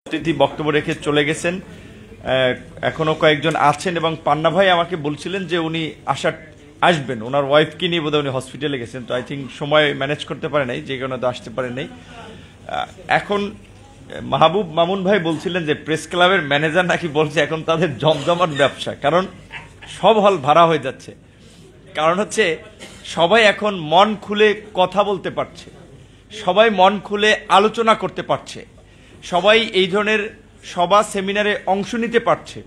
অতিথি বক্তব্য রেখে চলে গেছেন, এখনো কয়েকজন আছেন এবং পান্না ভাই আমাকে বলছিলেন যে উনি আসবেন, ওনার ওয়াইফকে নিয়ে বোধহয় উনি হসপিটালে গেছেন, তো আই থিঙ্ক সময় ম্যানেজ করতে পারে নাই, যে কারণে তো আসতে পারে নাই। এখন মাহবুব মামুন ভাই বলছিলেন যে প্রেস ক্লাবের ম্যানেজার নাকি বলছে এখন তাদের জমজমাট ব্যবসা, কারণ সব হল ভাড়া হয়ে যাচ্ছে। কারণ হচ্ছে সবাই এখন মন খুলে কথা বলতে পারছে, সবাই মন খুলে আলোচনা করতে পারছে, সবাই এই ধরনের সভা সেমিনারে অংশ নিতে পারছে।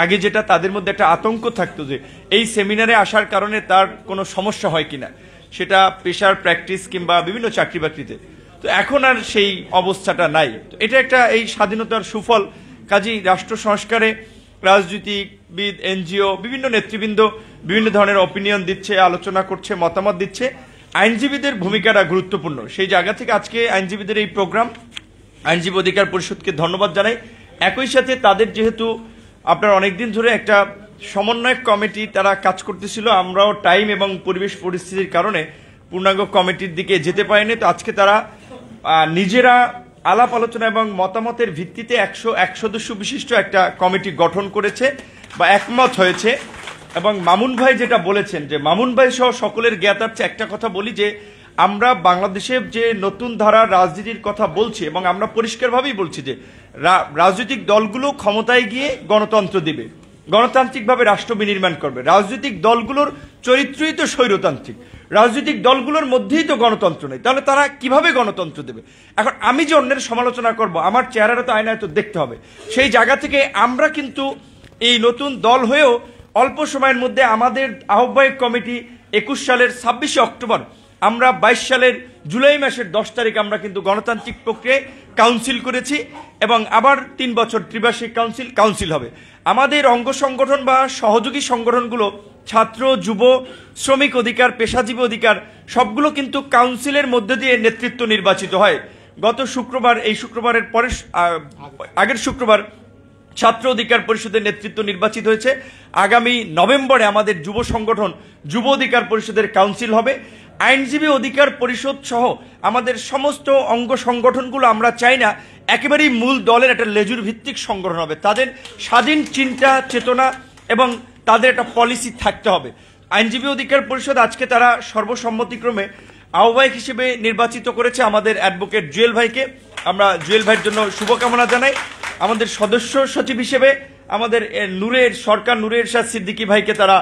আগে যেটা তাদের মধ্যে একটা আতঙ্ক থাকতো যে এই সেমিনারে আসার কারণে তার কোনো সমস্যা হয় কিনা, সেটা পেশার প্র্যাকটিস কিংবা বিভিন্ন চাকরি বাকরিতে, তো এখন আর সেই অবস্থাটা নাই। তো এটা একটা এই স্বাধীনতার সুফল। কাজেই রাষ্ট্র সংস্কারে রাজনীতিবিদ, এনজিও, বিভিন্ন নেতৃবৃন্দ বিভিন্ন ধরনের অপিনিয়ন দিচ্ছে, আলোচনা করছে, মতামত দিচ্ছে। আইনজীবীদের ভূমিকাটা গুরুত্বপূর্ণ। সেই জায়গা থেকে আজকে আইনজীবীদের এই প্রোগ্রাম, আইনজীবী অধিকার পরিষদকে ধন্যবাদ জানাই। একই সাথে তাদের যেহেতু আপনার অনেকদিন ধরে একটা সমন্বয়ক কমিটি তারা কাজ করতেছিল, আমরাও টাইম এবং পরিবেশ পরিস্থিতির কারণে পূর্ণাঙ্গ কমিটির দিকে যেতে পারেনি, তো আজকে তারা নিজেরা আলাপ আলোচনা এবং মতামতের ভিত্তিতে 101 সদস্য বিশিষ্ট একটা কমিটি গঠন করেছে বা একমত হয়েছে। এবং মামুন ভাই যেটা বলেছেন, যে মামুন ভাই সহ সকলের জ্ঞাতার্থে একটা কথা বলি, যে আমরা বাংলাদেশে যে নতুন ধারার রাজনীতির কথা বলছি এবং আমরা পরিষ্কারভাবেই বলছি যে রাজনৈতিক দলগুলো ক্ষমতায় গিয়ে গণতন্ত্র দিবে, গণতান্ত্রিকভাবে রাষ্ট্র বিনির্মাণ করবে। রাজনৈতিক দলগুলোর চরিত্রই তো স্বৈরতান্ত্রিক, রাজনৈতিক দলগুলোর মধ্যেই তো গণতন্ত্র নেই, তাহলে তারা কিভাবে গণতন্ত্র দেবে? এখন আমি যে অন্যের সমালোচনা করব, আমার চেহারাটা তো আয়নায় তো দেখতে হবে। সেই জায়গা থেকে আমরা কিন্তু এই নতুন দল হয়েও অল্প সময়ের মধ্যে আমাদের আহ্বায়ক কমিটি 21 সালের 26 অক্টোবর, আমরা 22 সালের জুলাই মাসের 10 তারিখ আমরা কিন্তু গণতান্ত্রিক প্রক্রিয়ায় কাউন্সিল করেছি এবং আবার 3 বছর ত্রিবার্ষিক কাউন্সিল হবে। আমাদের অঙ্গ সংগঠন বা সহযোগী সংগঠনগুলো ছাত্র, যুব, শ্রমিক অধিকার, পেশাজীবী অধিকার সবগুলো কিন্তু কাউন্সিলের মধ্যে দিয়ে নেতৃত্ব নির্বাচিত হয়। গত শুক্রবার, এই শুক্রবারের পরে আগের শুক্রবার ছাত্র অধিকার পরিষদের নেতৃত্ব নির্বাচিত হয়েছে। আগামী নভেম্বরে আমাদের যুব সংগঠন যুব অধিকার পরিষদের কাউন্সিল হবে। আইনজীবী অধিকার পরিষদ সহ আমাদের সমস্ত অঙ্গ সংগঠনগুলো আমরা চাই না একেবারেই মূল দলের একটা লেজুর ভিত্তিক সংগঠন হবে, তাদের স্বাধীন চিন্তা চেতনা এবং তাদের একটা পলিসি থাকতে হবে। আইনজীবী অধিকার পরিষদ আজকে তারা সর্বসম্মতিক্রমে আহ্বায়ক হিসেবে নির্বাচিত করেছে আমাদের অ্যাডভোকেট জুয়েল ভাইকে। আমরা জুয়েল ভাইয়ের জন্য শুভকামনা জানাই। আমাদের সদস্য সচিব হিসেবে আমাদের নূরে ইরশাদ সিদ্দিকী ভাইকে তারা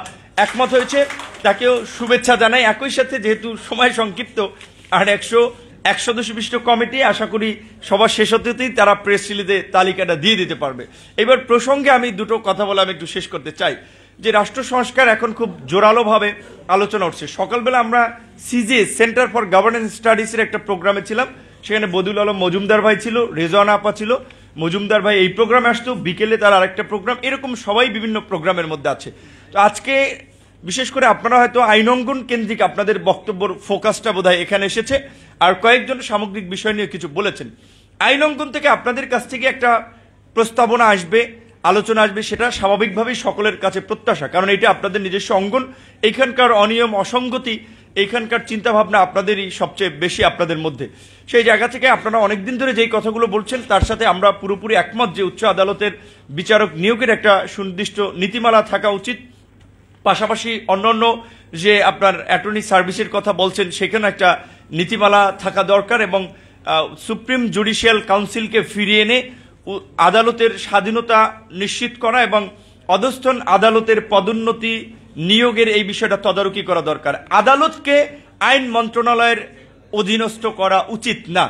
একমত হয়েছে, তাকেও শুভেচ্ছা জানাই। একই সাথে যেহেতু সময় সংক্ষিপ্ত আর 101 সদস্য বিশিষ্ট কমিটি, আশা করি সবার শেষ হতেই তারা প্রেস রিলিজে তালিকাটা দিয়ে দিতে পারবে। এবার প্রসঙ্গে আমি দুটো কথা বলে আমি একটু শেষ করতে চাই, যে রাষ্ট্র সংস্কার এখন খুব জোরালোভাবে আলোচনা উঠছে। সকালবেলা আমরা সিজিএস, সেন্টার ফর গভর্নেন্স স্টাডিজের একটা প্রোগ্রামে ছিলাম, সেখানে বদিউল আলম মজুমদার ভাই ছিল, রেজওয়ানা আপা ছিল, মজুমদার ভাই এই প্রোগ্রামে আসতো, বিকেলে তার আরেকটা প্রোগ্রাম, এরকম সবাই বিভিন্ন প্রোগ্রামের মধ্যে আছে। তো আজকে বিশেষ করে আপনারা হয়তো আইনঙ্গন কেন্দ্রিক আপনাদের বক্তব্যর ফোকাসটা বোধহয় এখানে এসেছে, আর কয়েকজন সামগ্রিক বিষয় নিয়ে কিছু বলেছেন। আইনঙ্গন থেকে আপনাদের কাছ থেকে একটা প্রস্তাবনা আসবে, আলোচনা আসবে, সেটা স্বাভাবিকভাবেই সকলের কাছে প্রত্যাশা, কারণ এটা আপনাদের নিজস্ব অঙ্গন। এইখানকার অনিয়ম, অসঙ্গতি, এইখানকার চিন্তাভাবনা আপনাদেরই সবচেয়ে বেশি, আপনাদের মধ্যে। সেই জায়গা থেকে আপনারা অনেকদিন ধরে যেই কথাগুলো বলছেন তার সাথে আমরা পুরোপুরি একমত, যে উচ্চ আদালতের বিচারক নিয়োগের একটা সুনির্দিষ্ট নীতিমালা থাকা উচিত। পাশাপাশি অন্যান্য যে আপনার অ্যাটর্নি সার্ভিসের কথা বলছেন, সেখানে একটা নীতিমালা থাকা দরকার এবং সুপ্রিম জুডিশিয়াল কাউন্সিলকে ফিরিয়ে এনে আদালতের স্বাধীনতা নিশ্চিত করা এবং অধস্থন আদালতের পদোন্নতি নিয়োগের এই বিষয়টা তদারকি করা দরকার। আদালতকে আইন মন্ত্রণালয়ের অধীনস্থ করা উচিত না,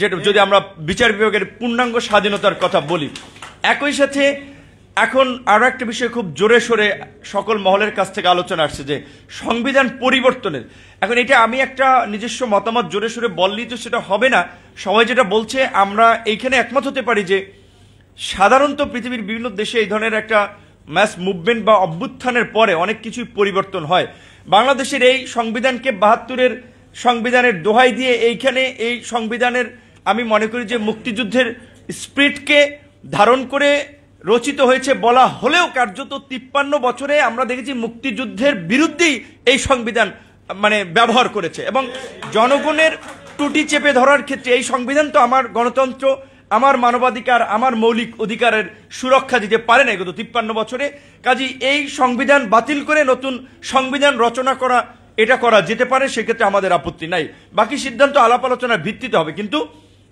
যেটা যদি আমরা বিচার বিভাগের পূর্ণাঙ্গ স্বাধীনতার কথা বলি। একই সাথে এখন আরো একটা বিষয় খুব জোরে সোরে সকল মহলের কাছ থেকে আলোচনা আসছে, যে সংবিধান পরিবর্তনের। এখন এটা আমি একটা নিজস্ব মতামত জোরে সোরে বললেই তো সেটা হবে না, সবাই যেটা বলছে আমরা এইখানে একমত হতে পারি যে সাধারণত পৃথিবীর বিভিন্ন দেশে এই ধরনের একটা ম্যাস মুভমেন্ট বা অভ্যুত্থানের পরে অনেক কিছুই পরিবর্তন হয়। বাংলাদেশের এই সংবিধানকে 72-এর সংবিধানের দোহাই দিয়ে এইখানে এই সংবিধানের আমি মনে করি যে মুক্তিযুদ্ধের স্পিরিটকে ধারণ করে রচিত হয়েছে বলা হলেও কার্যত 53 বছরে আমরা দেখেছি মুক্তিযুদ্ধের বিরুদ্ধেই এই সংবিধান ব্যবহার করেছে এবং জনগণের ত্রুটি চেপে ধরার ক্ষেত্রে এই সংবিধান তো আমার গণতন্ত্র, আমার মানবাধিকার, আমার মৌলিক অধিকারের সুরক্ষা দিতে পারে না গত 53 বছরে। কাজী এই সংবিধান বাতিল করে নতুন সংবিধান রচনা করা, এটা করা যেতে পারে, সেক্ষেত্রে আমাদের আপত্তি নাই। বাকি সিদ্ধান্ত আলাপ আলোচনার ভিত্তিতে হবে। কিন্তু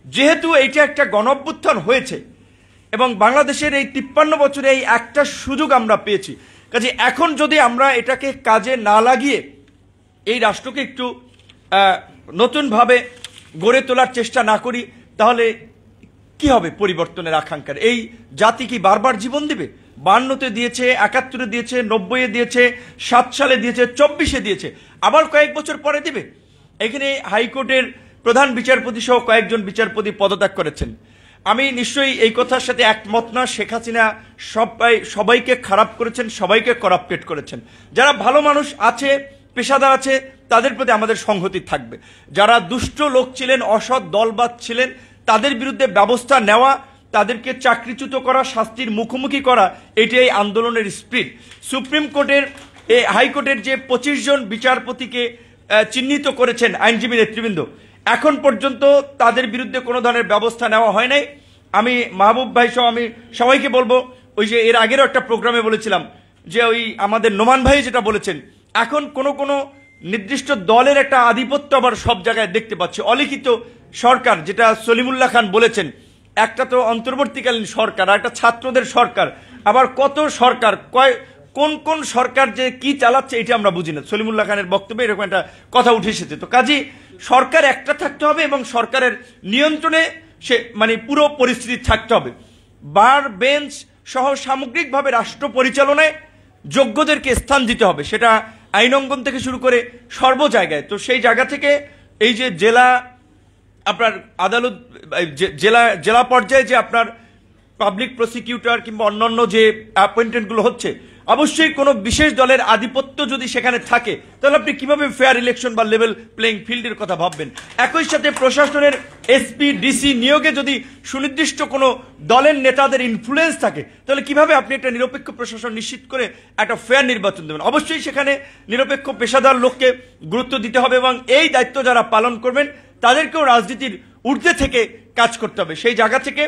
যেহেতু এইটা একটা গণঅভ্যুত্থান হয়েছে এবং বাংলাদেশের এই 53 বছরে এই একটা সুযোগ আমরা পেয়েছি, কাজে এখন যদি আমরা এটাকে কাজে না লাগিয়ে এই রাষ্ট্রকে একটু নতুনভাবে গড়ে তোলার চেষ্টা না করি, তাহলে কি হবে পরিবর্তনের আকাঙ্ক্ষার? এই জাতি কি বারবার জীবন দিবে? 52-তে দিয়েছে, 71-এ দিয়েছে, 90-এ দিয়েছে, 7 সালে দিয়েছে, 24-এ দিয়েছে, আবার কয়েক বছর পরে দিবে। এখানে হাইকোর্টের প্রধান বিচারপতি সহ কয়েকজন বিচারপতি পদত্যাগ করেছেন। আমি নিশ্চয়ই এই কথার সাথে একমত না। শেখ হাসিনা সবাইকে খারাপ করেছেন, সবাইকে করাপ্টেড করেছেন। যারা ভালো মানুষ আছে, পেশাদার আছে, তাদের প্রতি আমাদের সংহতি থাকবে। যারা দুষ্ট লোক ছিলেন, অসৎ দলবাদ ছিলেন, তাদের বিরুদ্ধে ব্যবস্থা নেওয়া, তাদেরকে চাকরিচ্যুত করা, শাস্তির মুখোমুখি করা, এটাই আন্দোলনের স্পিরিট। সুপ্রিম কোর্টের হাইকোর্টের যে 25 জন বিচারপতিকে চিহ্নিত করেছেন আইনজীবী নেতৃবৃন্দ, এখন পর্যন্ত তাদের বিরুদ্ধে কোনো ধরনের ব্যবস্থা নেওয়া হয় নাই। আমি মাহবুব ভাই সহ আমি সবাইকে বলবো, ওই যে এর আগেরও একটা প্রোগ্রামে বলেছিলাম যে ওই আমাদের নোমান ভাই যেটা বলেছেন, এখন কোনো নির্দিষ্ট দলের একটা আধিপত্য আবার সব জায়গায় দেখতে পাচ্ছি। অলিখিত সরকার, যেটা সলিমুল্লাহ খান বলেছেন, একটা তো অন্তর্বর্তীকালীন সরকার আর একটা ছাত্রদের সরকার, আবার কত সরকার, কোন সরকার যে কি চালাচ্ছে এটা আমরা বুঝি না। সলিমুল্লাহ খানের বক্তব্যে এরকম একটা কথা উঠে এসেছে। তো কাজী সরকার একটা থাকতে হবে এবং সরকারের নিয়ন্ত্রণে সে মানে পুরো পরিস্থিতি থাকতে হবে। বার বেঞ্চ সহ সামগ্রিকভাবে রাষ্ট্র পরিচালনায় যোগ্যদেরকে স্থান দিতে হবে, সেটা আইনঙ্গন থেকে শুরু করে সর্ব জায়গায়। তো সেই জায়গা থেকে এই যে জেলা আপনার আদালত, জেলা পর্যায়ে যে আপনার পাবলিক প্রসিকিউটর কিংবা অন্যান্য যে অ্যাপয়েন্টমেন্টগুলো হচ্ছে, অবশ্যই কোনো বিশেষ দলের আধিপত্য যদি সেখানে থাকে, তাহলে আপনি কিভাবে ফেয়ার ইলেকশন বা লেভেল প্লেইং ফিল্ডের কথা ভাববেন? একই সাথে প্রশাসনের এসপি ডিসি নিয়োগে যদি সুনির্দিষ্ট কোনো দলের নেতাদের ইনফ্লুয়েন্স থাকে, তাহলে কিভাবে আপনি একটা নিরপেক্ষ প্রশাসন নিশ্চিত করে একটা ফেয়ার নির্বাচন দেবেন? অবশ্যই সেখানে নিরপেক্ষ পেশাদার লোককে গুরুত্ব দিতে হবে এবং এই দায়িত্ব যারা পালন করবেন তাদেরকেও রাজনীতির ঊর্ধ্বে থেকে কাজ করতে হবে। সেই জায়গা থেকে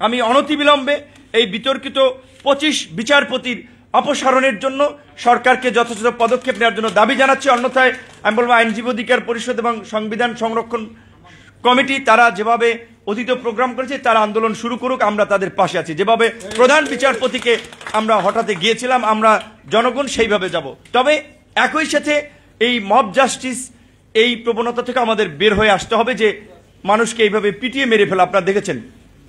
আমি অনতিবিলম্বে এই বিতর্কিত 25 বিচারপতির অপসারণের জন্য সরকারকে যথাযথ পদক্ষেপ নেওয়ার জন্য দাবি জানাচ্ছি। অন্যথায় আমি বলবো আইনজীবী অধিকার পরিষদ এবং সংবিধান সংরক্ষণ কমিটি তারা যেভাবে অতীত প্রোগ্রাম করেছে তারা আন্দোলন শুরু করুক, আমরা তাদের পাশে আছি। যেভাবে প্রধান বিচারপতিকে আমরা হঠাতে গিয়েছিলাম, আমরা জনগণ সেইভাবে যাব। তবে একই সাথে এই মব জাস্টিস, এই প্রবণতা থেকে আমাদের বের হয়ে আসতে হবে যে মানুষকে এইভাবে পিটিয়ে মেরে ফেলা। আপনারা দেখেছেন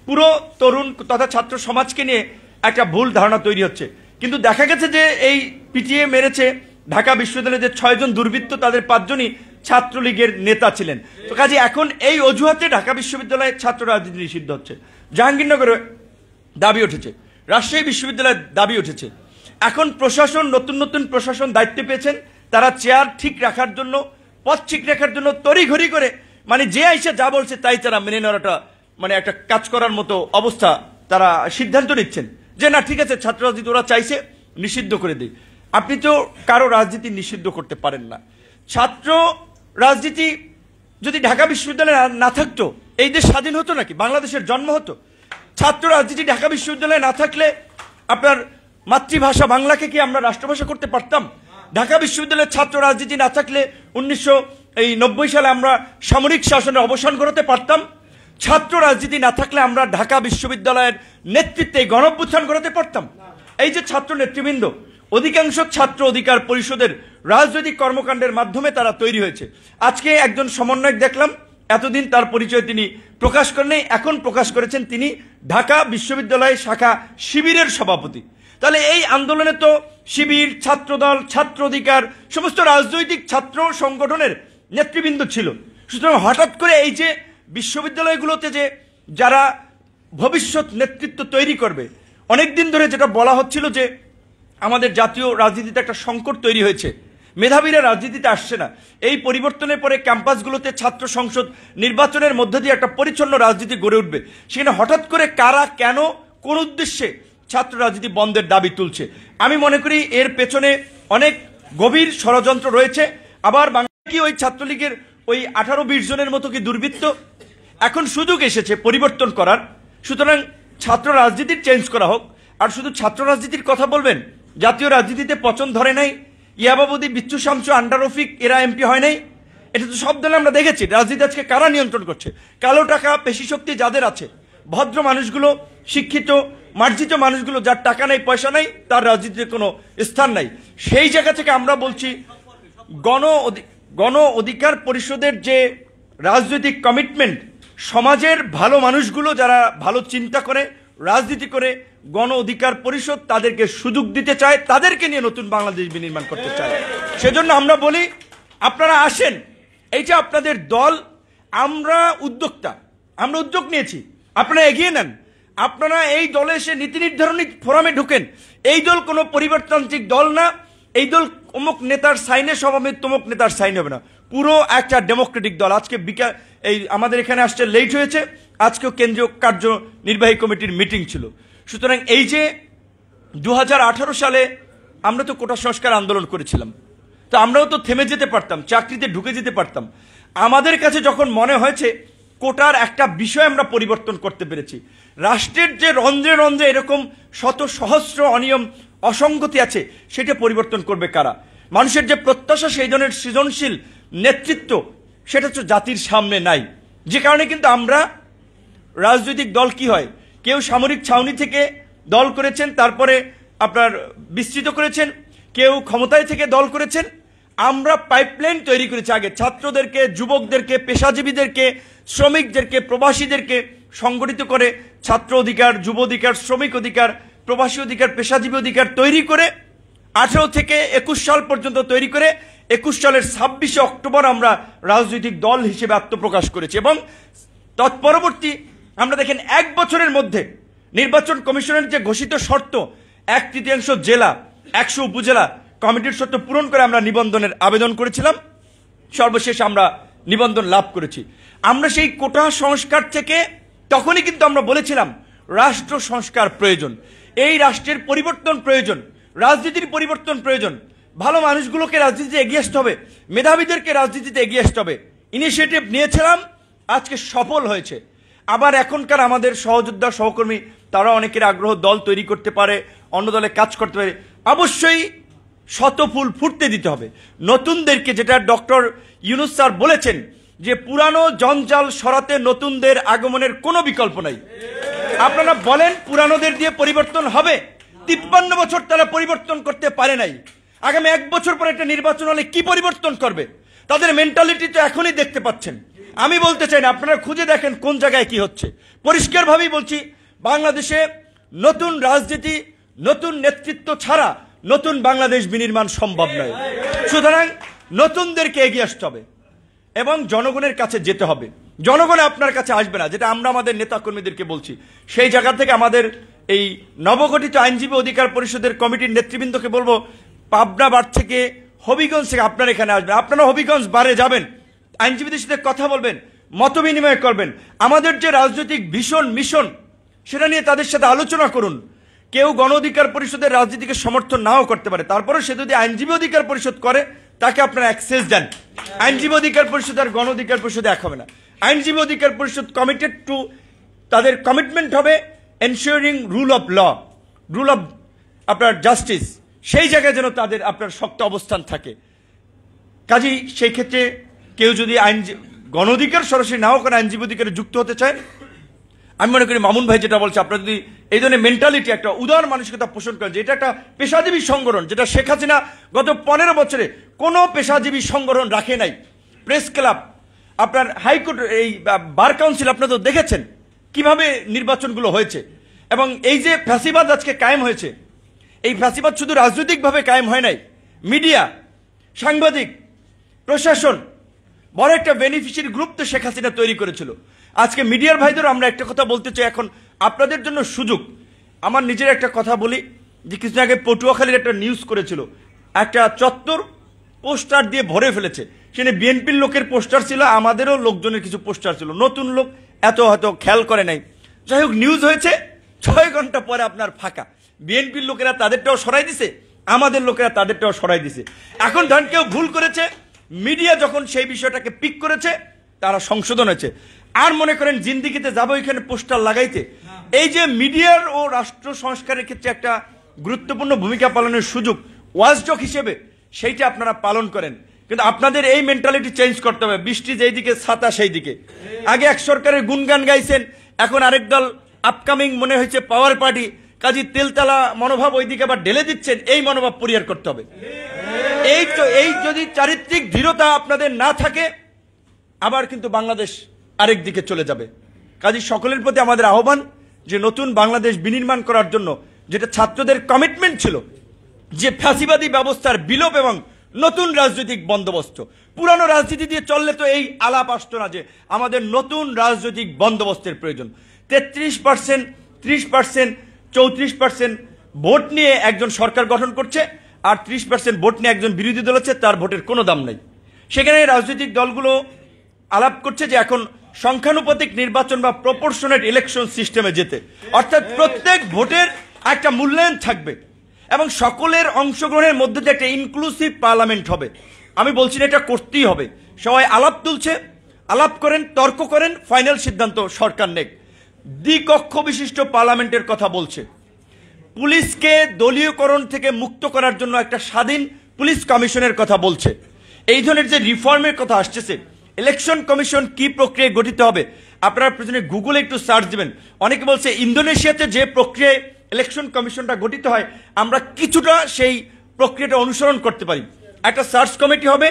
পুরো তরুণ তথা ছাত্র সমাজকে নিয়ে একটা ভুল ধারণা তৈরি হচ্ছে, কিন্তু দেখা গেছে যে এই পিটিয়ে মেরেছে ঢাকা বিশ্ববিদ্যালয়ের যে 6 জন দুর্বৃত্ত, তাদের 5 জনই ছাত্রলীগের নেতা ছিলেন। তো কাজে এখন এই অজুহাতে ঢাকা বিশ্ববিদ্যালয়ের ছাত্র রাজনীতি নিষিদ্ধ হচ্ছে। জাহাঙ্গীরনগরে দাবি উঠেছে, রাজশাহী বিশ্ববিদ্যালয়ের দাবি উঠেছে। এখন প্রশাসন, নতুন প্রশাসন দায়িত্ব পেয়েছেন, তারা চেয়ার ঠিক রাখার জন্য, পথ ঠিক রাখার জন্য তড়িঘড়ি করে মানে যে আইসা যা বলছে তাই তারা মেনে নেওয়াটা মানে একটা কাজ করার মতো অবস্থা, তারা সিদ্ধান্ত নিচ্ছেন যে না ঠিক আছে ছাত্র রাজনীতি ওরা চাইছে নিষিদ্ধ করে দিই। আপনি তো কারো রাজনীতি নিষিদ্ধ করতে পারেন না। ছাত্র রাজনীতি যদি ঢাকা বিশ্ববিদ্যালয়ে না থাকতো এই দেশ স্বাধীন হতো নাকি? বাংলাদেশের জন্ম হতো? ছাত্র রাজনীতি ঢাকা বিশ্ববিদ্যালয়ে না থাকলে আপনার মাতৃভাষা বাংলাকে কি আমরা রাষ্ট্রভাষা করতে পারতাম? ঢাকা বিশ্ববিদ্যালয়ের ছাত্র রাজনীতি না থাকলে 1990 সালে আমরা সামরিক শাসনের অবসান ঘটাতে পারতাম? ছাত্র রাজনীতি না থাকলে আমরা ঢাকা বিশ্ববিদ্যালয়ের নেতৃত্বে গণঅভ্যুত্থান ঘটাতে পারতাম? এই যে ছাত্র নেতৃবৃন্দ, অধিকাংশ ছাত্র অধিকার পরিষদের রাজনৈতিক কর্মকাণ্ডের মাধ্যমে তারা তৈরি হয়েছে। আজকে একজন সমন্বয়ক দেখলাম, এতদিন তার পরিচয় তিনি প্রকাশ করেননি, এখন প্রকাশ করেছেন তিনি ঢাকা বিশ্ববিদ্যালয় শাখা শিবিরের সভাপতি। তাহলে এই আন্দোলনে তো শিবির, ছাত্রদল, ছাত্র অধিকার, সমস্ত রাজনৈতিক ছাত্র সংগঠনের নেতৃবৃন্দ ছিল। সুতরাং হঠাৎ করে এই যে বিশ্ববিদ্যালয়গুলোতে যে যারা ভবিষ্যৎ নেতৃত্ব তৈরি করবে, অনেকদিন ধরে যেটা বলা হচ্ছিল যে আমাদের জাতীয় রাজনীতিতে একটা সংকট তৈরি হয়েছে, মেধাবীরা রাজনীতিতে আসছে না। এই পরিবর্তনের পরে ক্যাম্পাসগুলোতে ছাত্র সংসদ নির্বাচনের মধ্য দিয়ে একটা পরিচ্ছন্ন রাজনীতি গড়ে উঠবে। সেখানে হঠাৎ করে কারা, কেন, কোন উদ্দেশ্যে ছাত্র রাজনীতি বন্ধের দাবি তুলছে? আমি মনে করি এর পেছনে অনেক গভীর ষড়যন্ত্র রয়েছে। আবার বাংলা কি ওই ছাত্রলীগের ওই 18-20 জনের মতো কি দুর্বৃত্ত? এখন সুযোগ এসেছে পরিবর্তন করার, সুতরাং ছাত্র রাজনীতির চেঞ্জ করা হোক। আর শুধু ছাত্র রাজনীতির কথা বলবেন, জাতীয় রাজনীতিতে পচন ধরে নাই, ইয়াবাবুদি, বিচ্ছু শামসু, আন্ডার রফিক এরা এমপি হয় নাই। এটা তো সব দলে আমরা দেখেছি। রাজনীতি আজকে কারা নিয়ন্ত্রণ করছে? কালো টাকা, পেশি শক্তি যাদের আছে, ভদ্র মানুষগুলো, শিক্ষিত মার্জিত মানুষগুলো, যার টাকা নেই, পয়সা নেই, তার রাজনীতিতে কোনো স্থান নাই। সেই জায়গা থেকে আমরা বলছি গণ অধিকার পরিষদের যে রাজনৈতিক কমিটমেন্ট, সমাজের ভালো মানুষগুলো যারা ভালো চিন্তা করে রাজনীতি করে, গণ অধিকার পরিষদ তাদেরকে সুযোগ দিতে চায়, তাদেরকে নিয়ে নতুন বাংলাদেশ বিনির্মাণ করতে চায়। সেজন্য আমরা বলি আপনারা আসেন, এইটা আপনাদের দল, আমরা উদ্যোক্তা, আমরা উদ্যোগ নিয়েছি, আপনারা এগিয়ে নেন। আপনারা এই দলে এসে নীতি নির্ধারণী ফোরামে ঢুকেন। এই দল কোনো পরিবারতান্ত্রিক দল না। এই দল অমুক নেতার সাইনে সভাবে তমুক নেতার সাইন হবে না, পুরো একটা ডেমোক্রেটিক দল। আজকে এই আমাদের এখানে আসতে লেট হয়েছে, আজকেও কেন্দ্রীয় কার্যনির্বাহী কমিটির মিটিং ছিল। সুতরাং এই যে 2018 সালে আমরা তো কোটা সংস্কার আন্দোলন করেছিলাম, তো আমরাও তো থেমে যেতে পারতাম, চাকরিতে ঢুকে যেতে পারতাম। আমাদের কাছে যখন মনে হয়েছে কোটার একটা বিষয় আমরা পরিবর্তন করতে পেরেছি, রাষ্ট্রের যে রন্ধ্রে রন্ধ্রে এরকম শত সহস্র অনিয়ম অসঙ্গতি আছে, সেটা পরিবর্তন করবে কারা? মানুষের যে প্রত্যাশা, সেই ধরনের সৃজনশীল নেতৃত্ব, সেটা তো জাতির সামনে নাই। যে কারণে কিন্তু আমরা রাজনৈতিক দল কি হয়, কেউ সামরিক ছাউনি থেকে দল করেছেন, তারপরে আপনার বিস্তৃত করেছেন, কেউ ক্ষমতায় থেকে দল করেছেন। আমরা পাইপলাইন তৈরি করেছি আগে, ছাত্রদেরকে, যুবকদেরকে, পেশাজীবীদেরকে, শ্রমিকদেরকে, প্রবাসীদেরকে সংগঠিত করে ছাত্র অধিকার, যুব অধিকার, শ্রমিক অধিকার, প্রবাসী অধিকার, পেশাজীবী অধিকার তৈরি করে 18 থেকে 21 সাল পর্যন্ত তৈরি করে 21 সালের 26 অক্টোবর আমরা রাজনৈতিক দল হিসেবে আত্মপ্রকাশ করেছি। এবং তৎপরবর্তী আমরা দেখেন 1 বছরের মধ্যে নির্বাচন কমিশনের যে ঘোষিত শর্ত, 1/3 জেলা, 100 উপজেলা কমিটির শর্ত পূরণ করে আমরা নিবন্ধনের আবেদন করেছিলাম। সর্বশেষ আমরা নিবন্ধন লাভ করেছি। আমরা সেই কোটা সংস্কার থেকে তখনই কিন্তু আমরা বলেছিলাম রাষ্ট্র সংস্কার প্রয়োজন, এই রাষ্ট্রের পরিবর্তন প্রয়োজন, রাজনীতির পরিবর্তন প্রয়োজন। ভালো মানুষগুলোকে রাজনীতিতে এগিয়ে আসতে হবে, মেধাবীদেরকে রাজনীতিতে এগিয়ে আসতে হবে। ইনিশিয়েটিভ নিয়েছিলাম, আজকে সফল হয়েছে। আবার এখনকার আমাদের সহযোদ্ধা, সহকর্মী, তারা অনেকের আগ্রহ, দল তৈরি করতে পারে, অন্য দলে কাজ করতে পারে। অবশ্যই শত ফুল ফুটতে দিতে হবে নতুনদেরকে, যেটা ডক্টর ইউনূস স্যার বলেছেন যে পুরানো জঞ্জাল সরাতে নতুনদের আগমনের কোনো বিকল্প নাই। আপনারা বলেন পুরানোদের দিয়ে পরিবর্তন হবে? 53 বছর তারা পরিবর্তন করতে পারে নাই। আগামী 1 বছর পরে একটা নির্বাচন হলে কি পরিবর্তন করবে? তাদের মেন্টালিটি তো এখনই দেখতে পাচ্ছেন। আমি বলতে চাই না, আপনারা খুঁজে দেখেন কোন জায়গায় কি হচ্ছে। পরিষ্কারভাবেই বলছি, বাংলাদেশে নতুন রাজনীতি, নতুন নেতৃত্ব ছাড়া নতুন বাংলাদেশ বিনির্মাণ সম্ভব নয়। সুতরাং নতুনদেরকে এগিয়ে আসতে হবে এবং জনগণের কাছে যেতে হবে। জনগণ আপনার কাছে আসবে না, যেটা আমরা আমাদের নেতাকর্মীদেরকে বলছি। সেই জায়গা থেকে আমাদের এই নবগঠিত আইনজীবী অধিকার পরিষদের কমিটির নেতৃবৃন্দকে বলবো, পাবনা বার থেকে, হবিগঞ্জ থেকে আপনারা এখানে আসবেন। আপনারা হবিগঞ্জ বারে যাবেন, আইনজীবীদের সাথে কথা বলবেন, মত বিনিময় করবেন। আমাদের যে রাজনৈতিক ভীষণ মিশন, সেটা নিয়ে তাদের সাথে আলোচনা করুন। কেউ গণ অধিকার পরিষদের রাজনীতিকে সমর্থন নাও করতে পারে, তারপরে সে যদি আইনজীবী অধিকার পরিষদ করে, তাকে আপনারা অ্যাক্সেস দেন। আইনজীবী অধিকার পরিষদ আর গণ অধিকার পরিষদ এক হবে না। আইনজীবী অধিকার পরিষদ কমিটেড টু, তাদের কমিটমেন্ট হবে ensuring rule of law, rule of আপনার জাস্টিস, সেই জায়গায় যেন তাদের আপনার শক্ত অবস্থান থাকে। কাজেই সেই ক্ষেত্রে কেউ যদি গণ অধিকার সরাসরি নাও করে আইনজীবী অধিকারে যুক্ত হতে চায়, আমি মনে করি মামুন ভাই যেটা বলছে, আপনারা যদি এই ধরনের মেন্টালিটি, একটা উদার মানসিকতা পোষণ করেন যে এটা একটা পেশাজীবী সংগঠন, যেটা শেখ হাসিনা গত 15 বছরে কোনো পেশাজীবী সংগঠন রাখে নাই। প্রেস ক্লাব, আপনার হাইকোর্ট, এই বার কাউন্সিল, আপনারা তো দেখেছেন কিভাবে নির্বাচনগুলো হয়েছে। এবং এই যে ফ্যাসিবাদ আজকে কায়েম হয়েছে, এই ফ্যাসিবাদ শুধু রাজনৈতিকভাবে কায়েম হয় নাই, মিডিয়া, সাংবাদিক, প্রশাসন, বড় একটা বেনিফিশিয়ারি গ্রুপ তো শেখ হাসিনা তৈরি করেছিল। আজকে মিডিয়ার ভাইদের আমরা একটা কথা বলতে চাই, এখন আপনাদের জন্য সুযোগ। আমার নিজের একটা কথা বলি, যে কিছুদিন আগে পটুয়াখালীর একটা নিউজ করেছিল, একটা চত্বর পোস্টার দিয়ে ভরে ফেলেছে। সেখানে বিএনপির লোকের পোস্টার ছিল, আমাদেরও লোকজনের কিছু পোস্টার ছিল। নতুন লোক এত হয়তো খেয়াল করে নাই। যাই হোক, নিউজ হয়েছে, 6 ঘন্টা পরে আপনার ফাঁকা। বিএনপির লোকেরা তাদেরটাও সরাই দিছে, আমাদের লোকেরা তাদেরটাও সরাই দিছে। এখন ধরেন কেউ ভুল করেছে, মিডিয়া যখন সেই বিষয়টাকে পিক করেছে, তারা সংশোধন হয়েছে। আর মনে করেন জিন্দিগিতে যাবো এখানে পোস্টার লাগাইতে, এই যে মিডিয়ার ও রাষ্ট্র সংস্কারের ক্ষেত্রে একটা গুরুত্বপূর্ণ ভূমিকা পালনের সুযোগ ওয়াচডগ হিসেবে সেইটা আপনারা পালন করেন, কিন্তু আপনাদের এই মেন্টালিটি চেঞ্জ করতে হবে। বৃষ্টি যেই দিকে ছাতা সেই দিকে। আগে এক সরকারের গুণগান গাইছেন, এখন আরেক দল আপকামিং মনে হয়েছে পাওয়ার পার্টি, কাজী তেলতলা মনোভাব ওইদিকে আবার ঢেলে দিচ্ছেন। এই মনোভাব পরিহার করতে হবে। এই যদি চারিত্রিক দৃঢ়তা আপনাদের না থাকে, আবার কিন্তু বাংলাদেশ আরেক দিকে চলে যাবে। কাজী সকলের প্রতি আমাদের আহ্বান যে নতুন বাংলাদেশ বিনির্মাণ করার জন্য যেটা ছাত্রদের কমিটমেন্ট ছিল, যে ফ্যাসিবাদী ব্যবস্থার বিলোপ এবং নতুন রাজনৈতিক বন্দোবস্ত। পুরানো রাজনীতি দিয়ে চললে তো এই আলাপ আসতো না যে আমাদের নতুন রাজনৈতিক বন্দোবস্তের প্রয়োজন। 33%, 30%, 34% ভোট নিয়ে একজন সরকার গঠন করছে, আর 30% ভোট নিয়ে একজন বিরোধী দল আছে, তার ভোটের কোনো দাম নেই। সেখানে রাজনৈতিক দলগুলো আলাপ করছে যে এখন সংখ্যানুপাতিক নির্বাচন বা প্রপোর্শনেট ইলেকশন সিস্টেমে যেতে, অর্থাৎ প্রত্যেক ভোটের একটা মূল্যায়ন থাকবে এবং সকলের অংশগ্রহণের মধ্যে যে একটা ইনক্লুসিভ পার্লামেন্ট হবে। আমি বলছি না, এটা করতেই হবে। সবাই আলাপ তুলছে, আলাপ করেন, তর্ক করেন, ফাইনাল সিদ্ধান্ত সরকার নেক। দ্বিকক্ষ বিশিষ্ট পার্লামেন্টের কথা বলছে। পুলিশকে দলীয়করণ থেকে মুক্ত করার জন্য একটা স্বাধীন পুলিশ কমিশনের কথা বলছে। এই ধরনের যে রিফর্মের কথা আসছে, ইলেকশন কমিশন কি প্রক্রিয়ায় গঠিত হবে, আপনারা প্রয়োজনে গুগলে একটু সার্চ দিবেন। অনেকে বলছে ইন্দোনেশিয়াতে যে প্রক্রিয়ায় ইলেকশন কমিশনটা গঠিত হয়, আমরা কিছুটা সেই প্রক্রিয়াটা অনুসরণ করতে পারি। একটা সার্চ কমিটি হবে,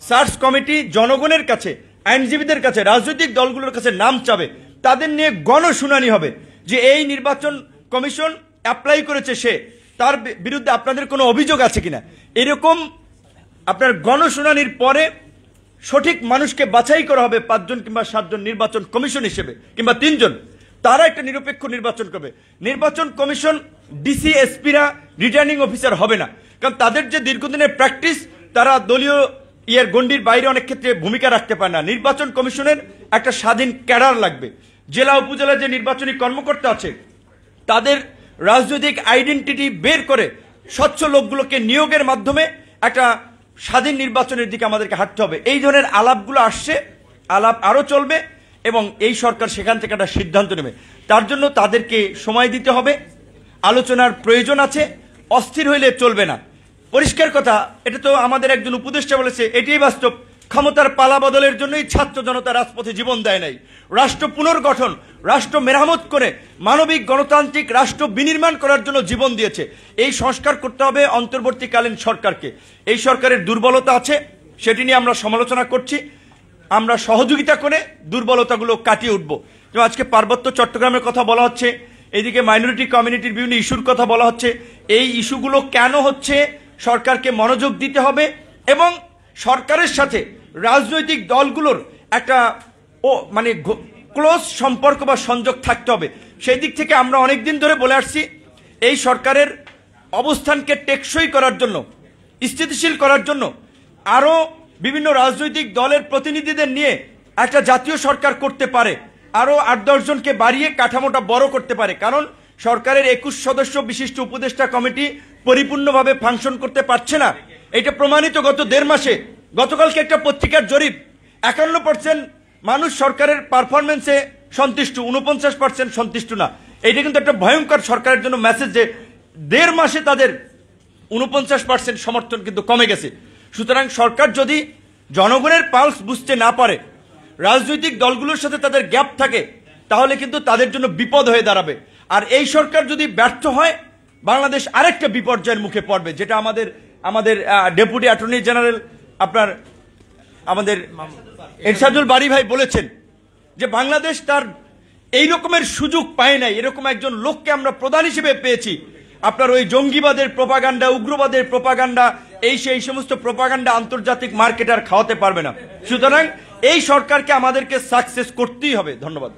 সার্চ কমিটি জনগণের কাছে, আইনজীবীদের কাছে, রাজনৈতিক দলগুলোর কাছে নাম চাবে, তাদের নিয়ে গণশুনানি হবে যে এই নির্বাচন কমিশন অ্যাপ্লাই করেছে, সে তার বিরুদ্ধে আপনাদের কোনো অভিযোগ আছে কিনা। এরকম আপনার গণশুনানির পরে সঠিক মানুষকে বাছাই করা হবে 5 জন কিংবা 7 জন নির্বাচন কমিশন হিসেবে, কিংবা 3 জন। তারা একটা নিরপেক্ষ নির্বাচন করবে। নির্বাচন কমিশন ডিসি এসপিরা রিটার্নিং অফিসার হবে না, কারণ তাদের যে দীর্ঘদিনের প্র্যাকটিস, তারা দলীয় গণ্ডির বাইরে অনেক ক্ষেত্রে ভূমিকা রাখতে পারে না। নির্বাচন কমিশনের একটা স্বাধীন ক্যাডার লাগবে। জেলা উপজেলা যে নির্বাচনী কর্মকর্তা আছে, তাদের রাজনৈতিক আইডেন্টিটি বের করে স্বচ্ছ লোকগুলোকে নিয়োগের মাধ্যমে একটা স্বাধীন নির্বাচনের দিকে আমাদেরকে হাঁটতে হবে। এই ধরনের আলাপগুলো আসছে, আলাপ আরো চলবে এবং এই সরকার সেখান থেকে একটা সিদ্ধান্ত নেবে। তার জন্য তাদেরকে সময় দিতে হবে, আলোচনার প্রয়োজন আছে। অস্থির হইলে চলবে না। পরিষ্কার কথা, এটা তো আমাদের একজন উপদেষ্টা বলেছে, এটাই বাস্তব। ক্ষমতার পালা বদলের জন্যই ছাত্র জনতা রাজপথে জীবন দেয় নাই। রাষ্ট্র পুনর্গঠন, রাষ্ট্র মেরামত করে মানবিক গণতান্ত্রিক রাষ্ট্র বিনির্মাণ করার জন্য জীবন দিয়েছে। এই সংস্কার করতে হবে অন্তর্বর্তীকালীন সরকারকে। এই সরকারের দুর্বলতা আছে, সেটি নিয়ে আমরা সমালোচনা করছি। আমরা সহযোগিতা করে দুর্বলতাগুলো কাটিয়ে উঠবো। যেমন আজকে পার্বত্য চট্টগ্রামের কথা বলা হচ্ছে, এদিকে মাইনরিটি কমিউনিটির বিভিন্ন ইস্যুর কথা বলা হচ্ছে। এই ইস্যুগুলো কেন হচ্ছে, সরকারকে মনোযোগ দিতে হবে এবং সরকারের সাথে রাজনৈতিক দলগুলোর একটা মানে ক্লোজ সম্পর্ক বা সংযোগ থাকতে হবে। সেই দিক থেকে আমরা অনেকদিন ধরে বলে আসছি, এই সরকারের অবস্থানকে টেকসই করার জন্য, স্থিতিশীল করার জন্য আরো বিভিন্ন রাজনৈতিক দলের প্রতিনিধিদের নিয়ে একটা জাতীয় সরকার করতে পারে, আরো 8-10 জনকে বাড়িয়ে কাঠামোটা বড় করতে পারে। কারণ সরকারের 21 সদস্য বিশিষ্ট উপদেষ্টা কমিটি পরিপূর্ণভাবে ফাংশন করতে পারছে না। এটা প্রমাণিত গত 1.5 মাসে। গতকালকে একটা পত্রিকার জরিপ, 51% মানুষ সরকারের পারফরমেন্সে সন্তুষ্ট, 49% সন্তুষ্ট না। এটা কিন্তু একটা ভয়ঙ্কর সরকারের জন্য মেসেজ যে 1.5 মাসে তাদের 49% সমর্থন কিন্তু কমে গেছে। সুতরাং সরকার যদি জনগণের পালস বুঝতে না পারে, রাজনৈতিক দলগুলোর সাথে তাদের গ্যাপ থাকে, তাহলে কিন্তু তাদের জন্য বিপদ হয়ে দাঁড়াবে। আর এই সরকার যদি ব্যর্থ হয়, বাংলাদেশ আরেকটা বিপর্যয়ের মুখে পড়বে, যেটা আমাদের ডেপুটি অ্যাটর্নি জেনারেল আপনার আমাদের এরশাদুল বারী ভাই বলেছেন যে বাংলাদেশ তার এই রকমের সুযোগ পায় নাই, এরকম একজন লোককে আমরা প্রধান হিসেবে পেয়েছি। আপনার ওই জঙ্গিবাদের প্রোপাগান্ডা, উগ্রবাদের প্রোপাগান্ডা, সেই সমস্ত প্রোপাগান্ডা আন্তর্জাতিক মার্কেট আর খাওয়াতে পারবে না। সুতরাং এই সরকারকে আমাদেরকে সাকসেস করতেই হবে। ধন্যবাদ।